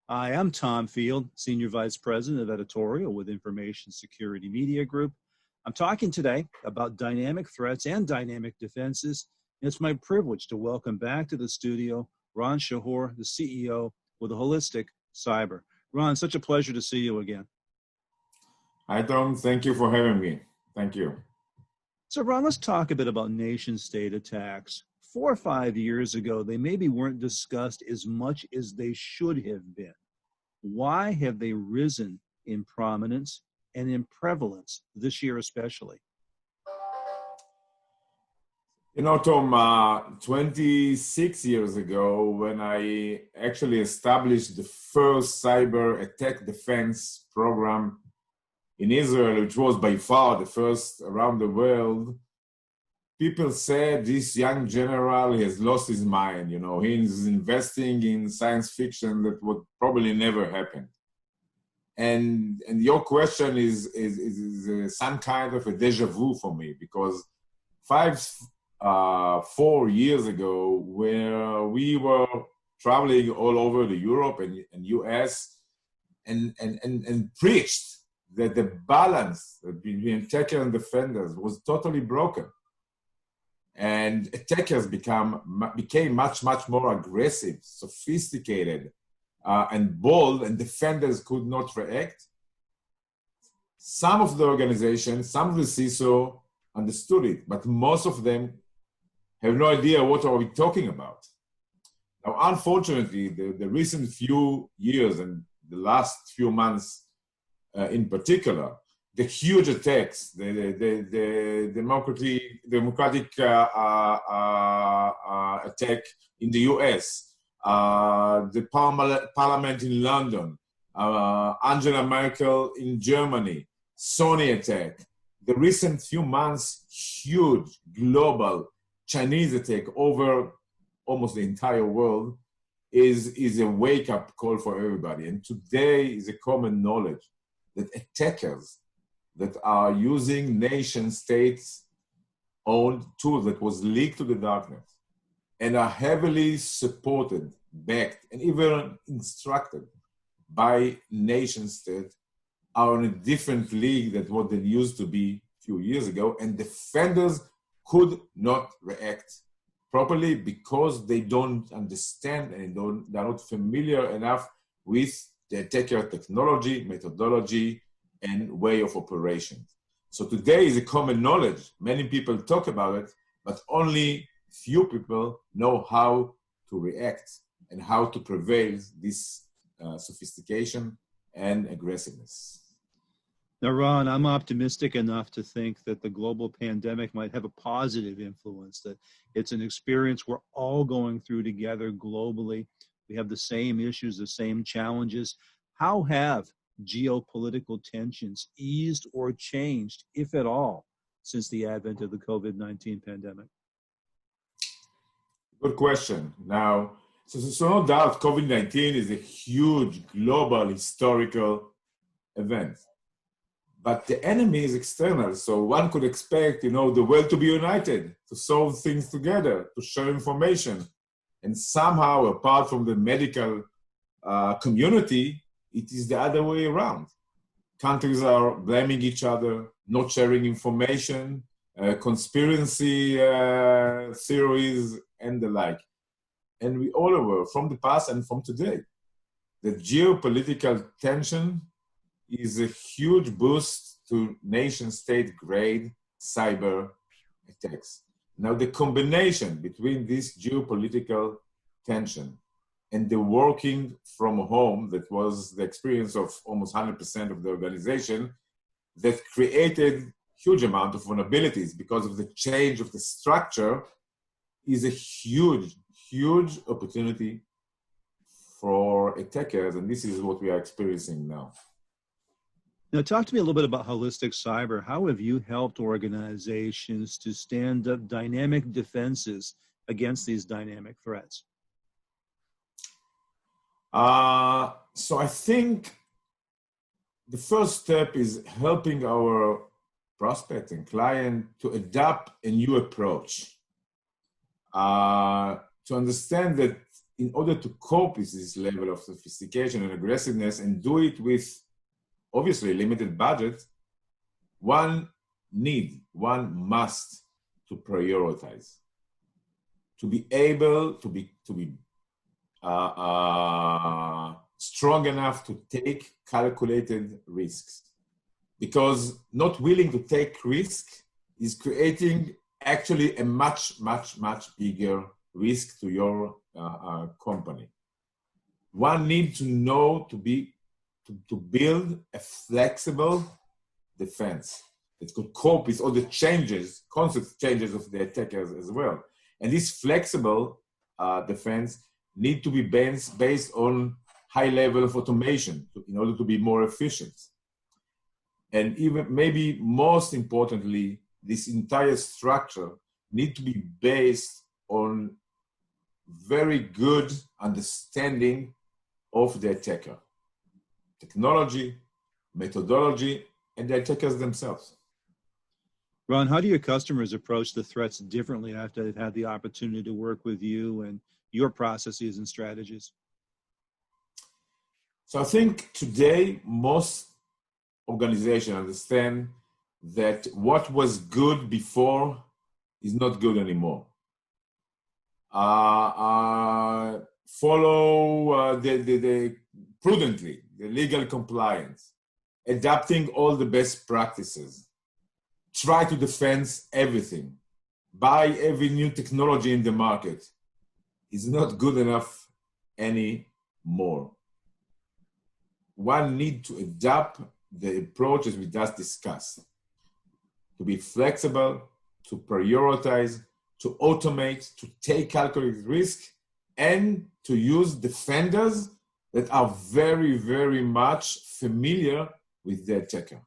Hi, I'm Tom Field, Senior Vice President of Editorial with Information Security Media Group. I'm talking today about dynamic threats and dynamic defenses. And it's my privilege to welcome back to the studio Ron Shahor, the CEO with Holistic Cyber. Ron, such a pleasure to see you again. Hi, Tom. Thank you for having me. Thank you. So, Ron, let's talk a bit about nation-state attacks. 4 or 5 years ago, they maybe weren't discussed as much as they should have been. Why have they risen in prominence and in prevalence this year especially? You know, Tom, 26 years ago, when I actually established the first cyber attack defense program in Israel, which was by far the first around the world, people said this young general has lost his mind. You know, he's investing in science fiction that would probably never happen. And your question is some kind of a deja vu for me, because 4 years ago, where we were traveling all over the Europe and US and preached that the balance between attackers and defenders was totally broken. And attackers became much more aggressive, sophisticated, and bold, and defenders could not react. Some of the organizations, some of the CISO understood it, but most of them have no idea what are we talking about. Now, unfortunately, the recent few years and the last few months in particular, the huge attacks, the democratic attack in the US, the parliament in London, Angela Merkel in Germany, Sony attack, the recent few months, huge global Chinese attack over almost the entire world is a wake-up call for everybody. And today is a common knowledge that attackers that are using nation states owned tools that was leaked to the darknet and are heavily supported, backed, and even instructed by nation state are in a different league than what they used to be a few years ago, and defenders could not react properly because they don't understand and they're not familiar enough with the attacker technology, methodology, and way of operation. So today is a common knowledge. Many people talk about it, but only few people know how to react and how to prevail this sophistication and aggressiveness. Now, Ron, I'm optimistic enough to think that the global pandemic might have a positive influence, that it's an experience we're all going through together globally. We have the same issues, the same challenges. How have geopolitical tensions eased or changed, if at all, since the advent of the COVID-19 pandemic? Good question. Now, so no doubt COVID-19 is a huge global historical event. But the enemy is external, so one could expect, the world to be united, to solve things together, to share information. And somehow, apart from the medical community, it is the other way around. Countries are blaming each other, not sharing information, conspiracy theories, and the like. And we all aware from the past and from today that geopolitical tension is a huge boost to nation-state grade cyber attacks. Now, the combination between this geopolitical tension and the working from home, that was the experience of almost 100% of the organization, that created huge amount of vulnerabilities because of the change of the structure, is a huge opportunity for attackers, and this is what we are experiencing now. Now, talk to me a little bit about Holistic Cyber. How have you helped organizations to stand up dynamic defenses against these dynamic threats? So I think the first step is helping our prospect and client to adopt a new approach, to understand that in order to cope with this level of sophistication and aggressiveness and do it with obviously limited budget, one must to prioritize, to be able to be strong enough to take calculated risks, because not willing to take risk is creating actually a much bigger risk to your company. One needs to know to build a flexible defense that could cope with all the constant changes of the attackers as well. And this flexible defense need to be based on high level of automation in order to be more efficient. And even maybe most importantly, this entire structure need to be based on very good understanding of the attacker, technology, methodology, and the attackers themselves. Ron, how do your customers approach the threats differently after they've had the opportunity to work with you and your processes and strategies? So I think today most organizations understand that what was good before is not good anymore. Follow the prudently the legal compliance, adapting all the best practices, try to defend everything, buy every new technology in the market is not good enough anymore. One needs to adapt the approaches we just discussed, to be flexible, to prioritize, to automate, to take calculated risk, and to use defenders that are very much familiar with the attacker.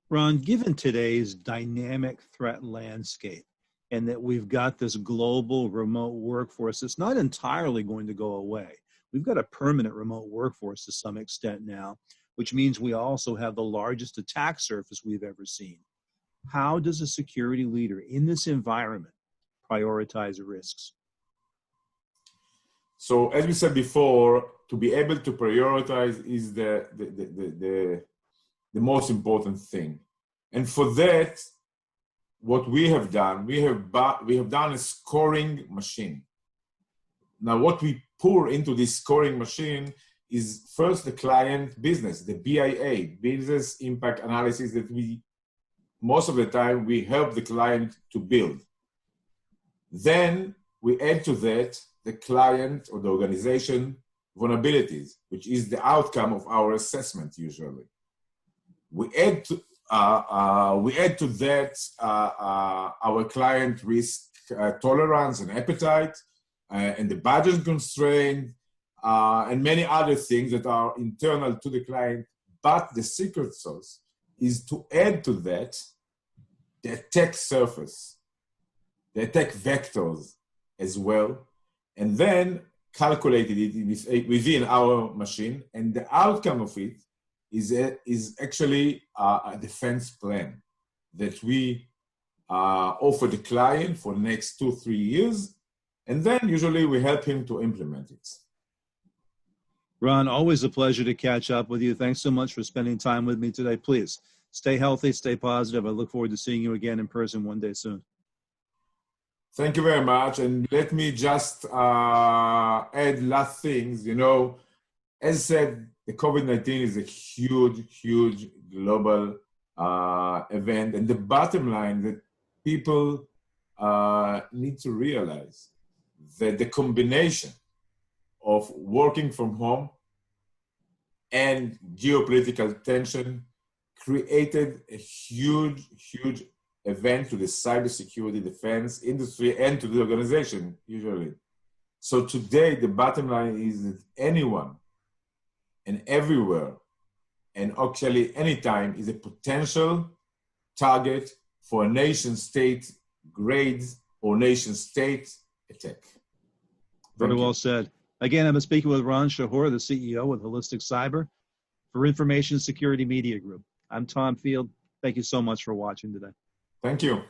Ron, given today's dynamic threat landscape and that we've got this global remote workforce that's not entirely going to go away, we've got a permanent remote workforce to some extent now, which means we also have the largest attack surface we've ever seen. How does a security leader in this environment prioritize risks? So as we said before, to be able to prioritize is the most important thing. And for that, what we have done, we have done a scoring machine. Now, what we pour into this scoring machine is first the client business, the BIA, business impact analysis, that most of the time we help the client to build. Then we add to that the client or the organization vulnerabilities, which is the outcome of our assessment usually. We add to that our client risk tolerance and appetite, and the budget constraint, and many other things that are internal to the client. But the secret sauce is to add to that the attack surface, the attack vectors as well, and then calculated it within our machine. And the outcome of it is actually a defense plan that we offer the client for the next 2-3 years. And then usually we help him to implement it. Ron, always a pleasure to catch up with you. Thanks so much for spending time with me today. Please stay healthy, stay positive. I look forward to seeing you again in person one day soon. Thank you very much. And let me just add last things. You know, as I said, the COVID-19 is a huge global event. And the bottom line that people need to realize that the combination of working from home and geopolitical tension created a huge event to the cybersecurity defense industry and to the organization usually. So today, the bottom line is that anyone and everywhere and actually anytime is a potential target for a nation-state grade or nation-state attack. Very well said. Again, I've been speaking with Ron Shahor, the CEO of Holistic Cyber for Information Security Media Group. I'm Tom Field. Thank you so much for watching today. Thank you.